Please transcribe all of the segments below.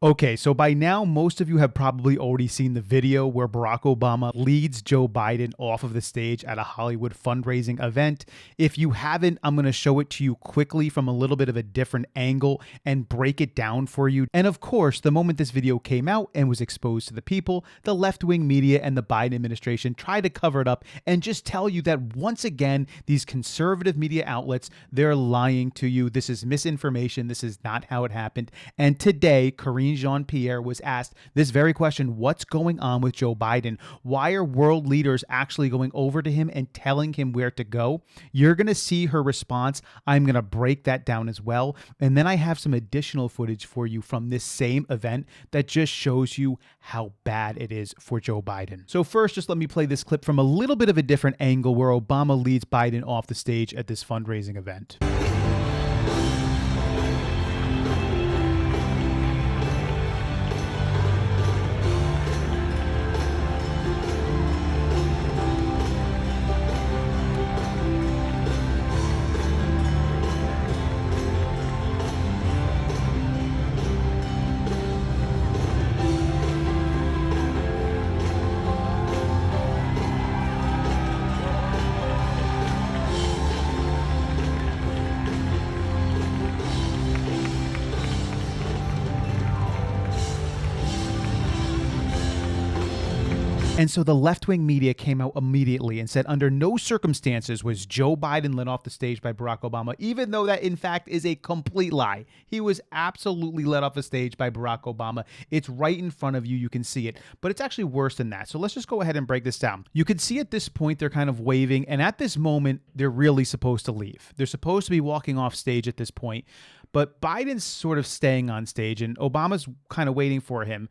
Okay, so by now, most of you have probably already seen the video where Barack Obama leads Joe Biden off of the stage at a Hollywood fundraising event. If you haven't, I'm going to show it to you quickly from a little bit of a different angle and break it down for you. And of course, the moment this video came out and was exposed to the people, the left-wing media and the Biden administration tried to cover it up and just tell you that once again, these conservative media outlets, they're lying to you. This is misinformation. This is not how it happened. And today, Karine Jean-Pierre was asked this very question: what's going on with Joe Biden? Why are world leaders actually going over to him and telling him where to go? You're going to see her response. I'm going to break that down as well. And then I have some additional footage for you from this same event that just shows you how bad it is for Joe Biden. So first, just let me play this clip from a little bit of a different angle where Obama leads Biden off the stage at this fundraising event. And so the left-wing media came out immediately and said under no circumstances was Joe Biden led off the stage by Barack Obama, even though that in fact is a complete lie. He was absolutely led off the stage by Barack Obama. It's right in front of you. You can see it, but it's actually worse than that. So let's just go ahead and break this down. You can see at this point, they're kind of waving. And at this moment, they're really supposed to leave. They're supposed to be walking off stage at this point, but Biden's sort of staying on stage and Obama's kind of waiting for him,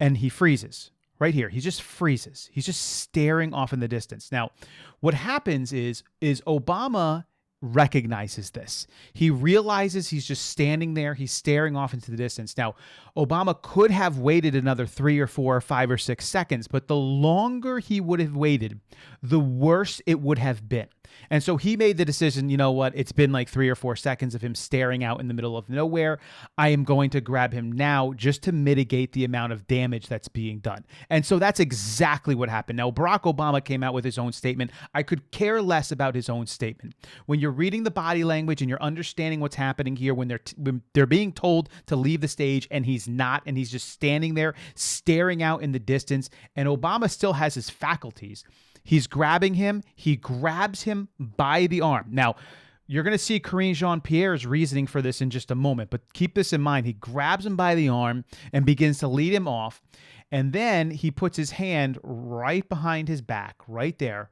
and he freezes. Right here, he just freezes. He's just staring off in the distance. Now, what happens is Obama recognizes this. He realizes he's just standing there. He's staring off into the distance. Now, Obama could have waited another 3 or 4 or 5 or 6 seconds, but the longer he would have waited, the worse it would have been. And so he made the decision, you know what, it's been like 3 or 4 seconds of him staring out in the middle of nowhere. I am going to grab him now just to mitigate the amount of damage that's being done. And so that's exactly what happened. Now, Barack Obama came out with his own statement. I could care less about his own statement. When you're reading the body language and you're understanding what's happening here, when they're being told to leave the stage and he's not, and he's just standing there staring out in the distance, and Obama still has his faculties. He's grabbing him. He grabs him by the arm. Now, you're going to see Karine Jean-Pierre's reasoning for this in just a moment, but keep this in mind. He grabs him by the arm and begins to lead him off. And then he puts his hand right behind his back, right there,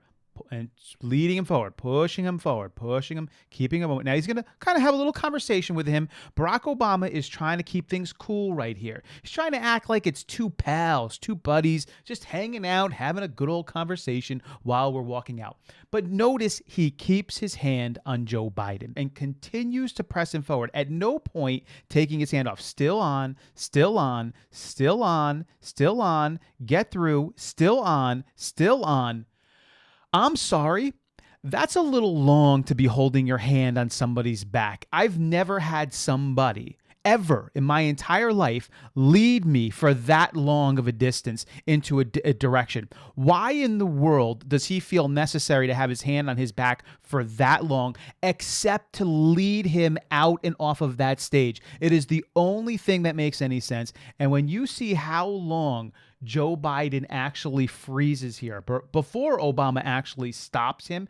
and leading him forward, pushing him forward, pushing him, keeping him. Now he's going to kind of have a little conversation with him. Barack Obama is trying to keep things cool right here. He's trying to act like it's two pals, two buddies, just hanging out, having a good old conversation while we're walking out. But notice he keeps his hand on Joe Biden and continues to press him forward, at no point taking his hand off. Still on, still on, still on, still on, get through, still on, still on. I'm sorry, that's a little long to be holding your hand on somebody's back. I've never had somebody ever in my entire life lead me for that long of a distance into a direction. Why in the world does he feel necessary to have his hand on his back for that long, except to lead him out and off of that stage? It is the only thing that makes any sense. And when you see how long Joe Biden actually freezes here before Obama actually stops him,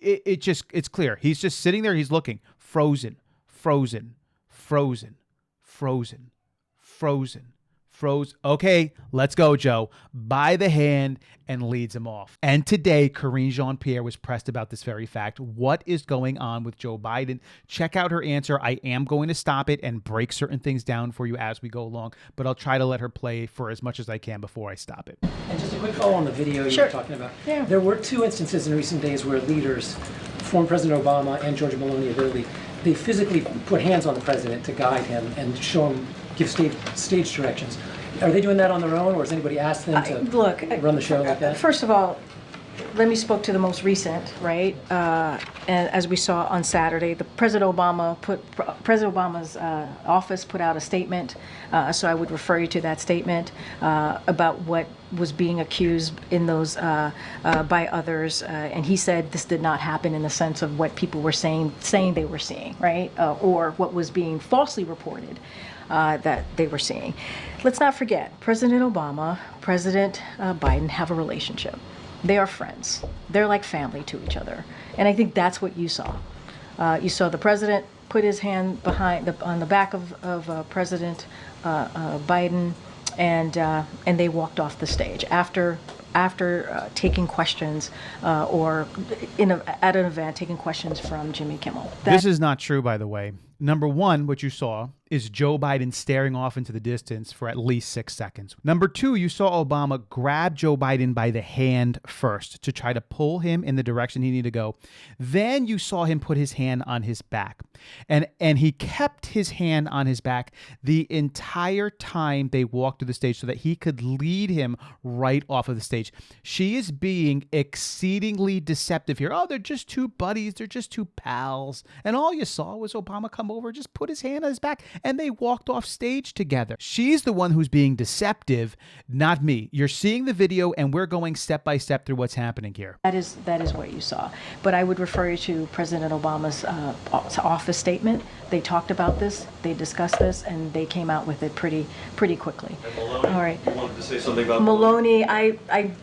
it's clear. He's just sitting there. He's looking frozen, frozen, frozen, frozen, frozen, froze. Okay, let's go, Joe. By the hand and leads him off. And today, Karine Jean-Pierre was pressed about this very fact. What is going on with Joe Biden? Check out her answer. I am going to stop it and break certain things down for you as we go along, but I'll try to let her play for as much as I can before I stop it. And just a quick follow on the video you were talking about. Yeah. There were 2 instances in recent days where leaders, former President Obama and Georgia Maloney of Italy, they physically put hands on the president to guide him and show him, give stage directions. Are they doing that on their own, or has anybody asked them to Look, run the show like that? First of all, let me spoke to the most recent, right? And as we saw on Saturday, President Obama's office put out a statement. So I would refer you to that statement about what was being accused in those by others. And he said this did not happen in the sense of what people were saying they were seeing, right? Or what was being falsely reported that they were seeing. Let's not forget, President Obama, President Biden have a relationship. They are friends. They're like family to each other. And I think that's what you saw. You saw the president put his hand on the back of President Biden, and they walked off the stage after taking questions or at an event taking questions from Jimmy Kimmel. This is not true, by the way. Number one, what you saw is Joe Biden staring off into the distance for at least 6 seconds. Number two, you saw Obama grab Joe Biden by the hand first to try to pull him in the direction he needed to go. Then you saw him put his hand on his back. And he kept his hand on his back the entire time they walked to the stage so that he could lead him right off of the stage. She is being exceedingly deceptive here. Oh, they're just two buddies. They're just two pals. And all you saw was Obama come over, just put his hand on his back, and they walked off stage together. She's the one who's being deceptive, not me. You're seeing the video, and we're going step by step through what's happening here. That is what you saw. But I would refer you to President Obama's office statement. They talked about this, they discussed this, and they came out with it pretty quickly. And Maloney, all right. You wanted to say something about Maloney? I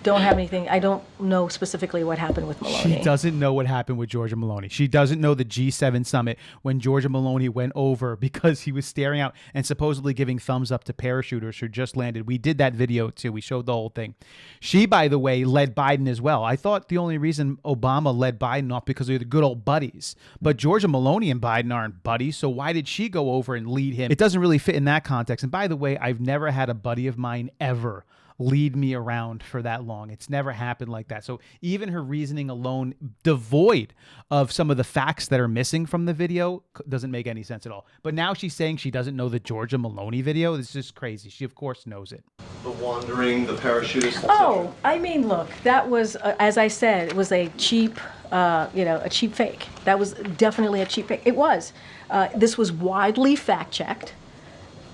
don't have anything. I don't know specifically what happened with Maloney. She doesn't know what happened with Georgia Maloney. She doesn't know the G7 summit when Georgia Maloney went over because he was staring out and supposedly giving thumbs up to parachuters who just landed. We did that video too. We showed the whole thing. She, by the way, led Biden as well. I thought the only reason Obama led Biden off because they're the good old buddies. But Georgia Maloney and Biden aren't buddies, so why did she go over and lead him? It doesn't really fit in that context. And by the way, I've never had a buddy of mine ever lead me around for that long. It's never happened like that. So even her reasoning alone, devoid of some of the facts that are missing from the video, doesn't make any sense at all. But now she's saying she doesn't know the Georgia Maloney video. This is crazy. She, of course, knows it. the wandering, the parachutist? Oh, I mean, look, that was, as I said, it was a cheap, a cheap fake. That was definitely a cheap fake. It was. This was widely fact-checked.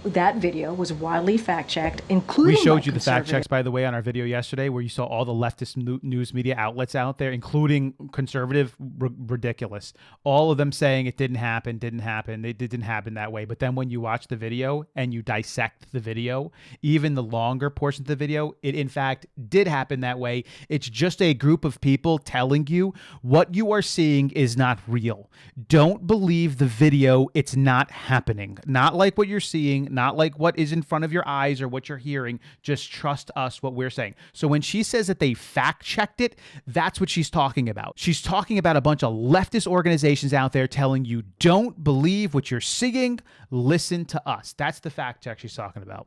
That video was widely fact-checked, including We showed you the fact checks, by the way, on our video yesterday, where you saw all the leftist news media outlets out there, including conservative, ridiculous. All of them saying it didn't happen. It didn't happen that way. But then when you watch the video and you dissect the video, even the longer portion of the video, it in fact did happen that way. It's just a group of people telling you what you are seeing is not real. Don't believe the video. It's not happening. Not like what you're seeing. Not like what is in front of your eyes or what you're hearing. Just trust us, what we're saying. So when she says that they fact-checked it, that's what she's talking about. She's talking about a bunch of leftist organizations out there telling you, don't believe what you're seeing, listen to us. That's the fact check she's talking about.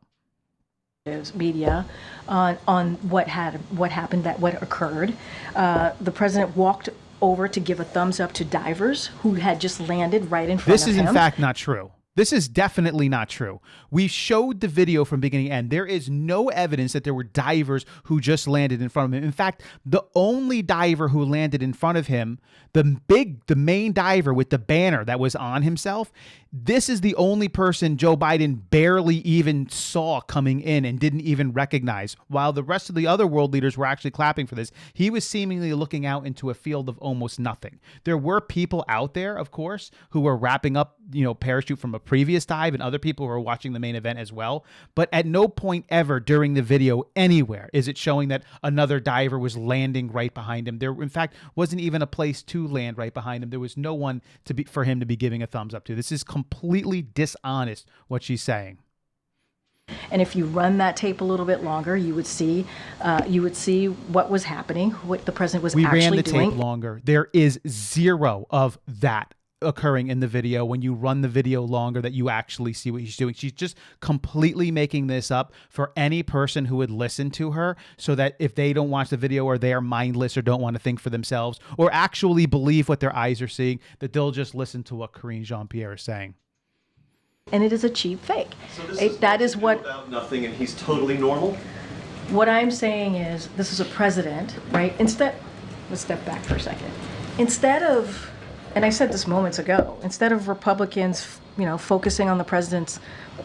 Media on what happened, what occurred. The president walked over to give a thumbs up to divers who had just landed right in front of him. This is in fact not true. This is definitely not true. We showed the video from beginning to end. There is no evidence that there were divers who just landed in front of him. In fact, the only diver who landed in front of him, the main diver with the banner that was on himself, this is the only person Joe Biden barely even saw coming in and didn't even recognize. While the rest of the other world leaders were actually clapping for this, he was seemingly looking out into a field of almost nothing. There were people out there, of course, who were wrapping up, parachute from a previous dive, and other people who were watching the main event as well. But at no point ever during the video anywhere is it showing that another diver was landing right behind him. There, in fact, wasn't even a place to land right behind him. There was no one for him to be giving a thumbs up to. This is completely dishonest, what she's saying. And if you run that tape a little bit longer, you would see what was happening, what the president was actually doing. We ran the tape longer. There is zero of that occurring in the video. When you run the video longer, that you actually see what he's doing. She's just completely making this up for any person who would listen to her, so that if they don't watch the video, or they are mindless or don't want to think for themselves or actually believe what their eyes are seeing, that they'll just listen to what Karine Jean-Pierre is saying. And it is a cheap fake. So this that is what about nothing, and he's totally normal. What I'm saying is, this is a president, right? Let's step back for a second. Instead of, and I said this moments ago, instead of Republicans, focusing on the president's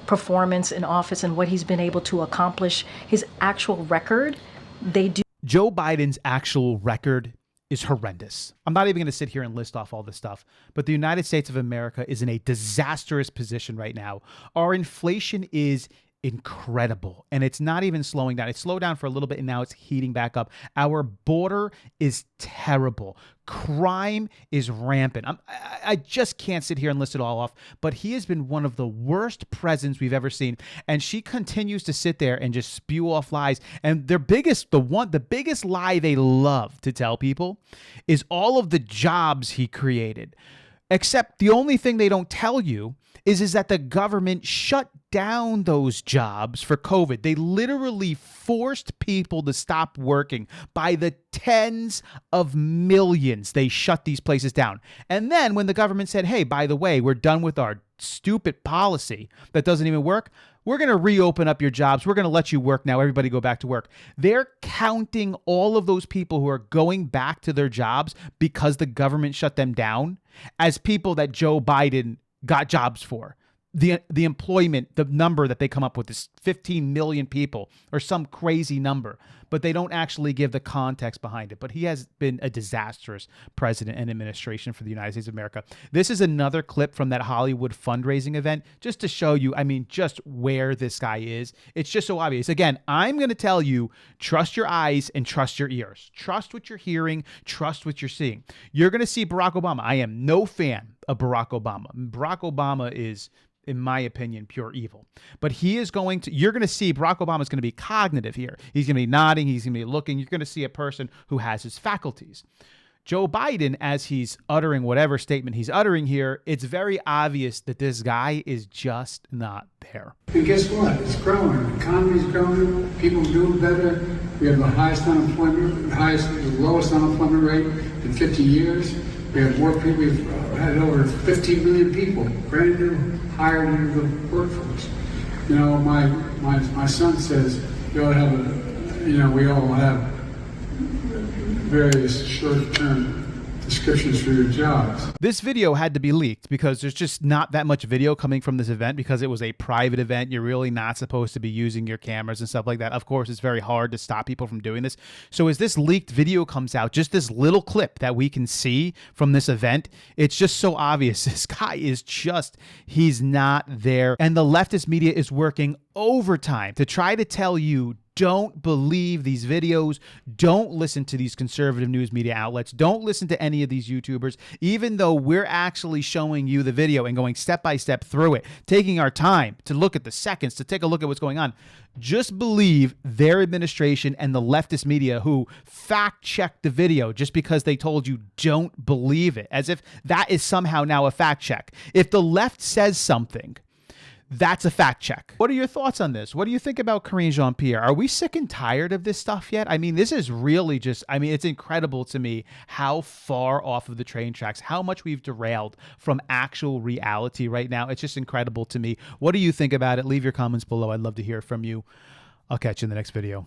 performance in office and what he's been able to accomplish, his actual record, they do. Joe Biden's actual record is horrendous. I'm not even going to sit here and list off all this stuff, but the United States of America is in a disastrous position right now. Our inflation is incredible, and it's not even slowing down. It slowed down for a little bit, and now it's heating back up. Our border is terrible. Crime is rampant. I just can't sit here and list it all off, but he has been one of the worst presidents we've ever seen, and she continues to sit there and just spew off lies. And the biggest lie they love to tell people is all of the jobs he created. Except the only thing they don't tell you is that the government shut down those jobs for COVID. They literally forced people to stop working by the tens of millions. They shut these places down. And then when the government said, hey, by the way, we're done with our stupid policy that doesn't even work, we're going to reopen up your jobs. We're going to let you work now. Everybody go back to work. They're counting all of those people who are going back to their jobs because the government shut them down as people that Joe Biden got jobs for. The employment, the number that they come up with is 15 million people or some crazy number, but they don't actually give the context behind it. But he has been a disastrous president and administration for the United States of America. This is another clip from that Hollywood fundraising event just to show you, just where this guy is. It's just so obvious. Again, I'm going to tell you, trust your eyes and trust your ears. Trust what you're hearing. Trust what you're seeing. You're going to see Barack Obama. I am no fan of Barack Obama. Barack Obama is, in my opinion, pure evil. But you're going to see Barack Obama is going to be cognitive here. He's going to be nodding. He's going to be looking. You're going to see a person who has his faculties. Joe Biden, as he's uttering whatever statement he's uttering here, it's very obvious that this guy is just not there. And guess what? It's growing. The economy's growing. People are doing better. We have the lowest unemployment rate in 50 years. We have more people. We've had over 15 million people brand new hired into the workforce. My son says we all have various short-term descriptions for your jobs. This video had to be leaked because there's just not that much video coming from this event because it was a private event. You're really not supposed to be using your cameras and stuff like that. Of course, it's very hard to stop people from doing this. So as this leaked video comes out, just this little clip that we can see from this event, it's just so obvious. This guy is he's not there. And the leftist media is working overtime to try to tell you, don't believe these videos. Don't listen to these conservative news media outlets. Don't listen to any of these YouTubers, even though we're actually showing you the video and going step by step through it, taking our time to look at the seconds, to take a look at what's going on. Just believe their administration and the leftist media who fact-checked the video just because they told you don't believe it, as if that is somehow now a fact check. If the left says something, that's a fact check. What are your thoughts on this? What do you think about Karine Jean-Pierre? Are we sick and tired of this stuff yet? This is really it's incredible to me how far off of the train tracks, how much we've derailed from actual reality right now. It's just incredible to me. What do you think about it? Leave your comments below. I'd love to hear from you. I'll catch you in the next video.